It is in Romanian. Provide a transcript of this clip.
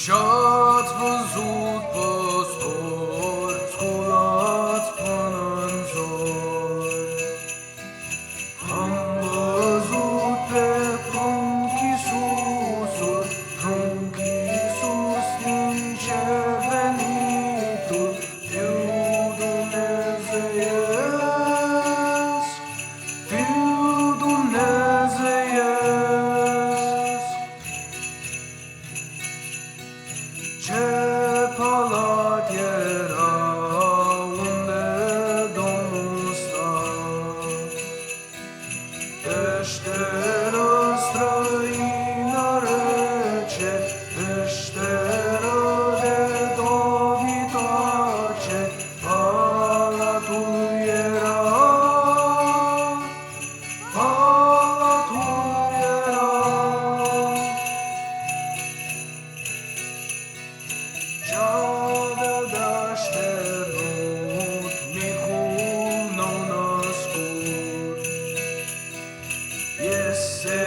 Ce-ați văzut, păstori, sculați până în zori. Am văzut pe prunc Iisusul, prunc Iisus din cer venitul, Fiul dumnezeiesc, Fiul dumnezeiesc. Ce palat era unde Domnul sta, peșteră străină rece, peșteră de dovitoace, palatul era, palatul era. Ce-avea de-așternut micul nou născut, iese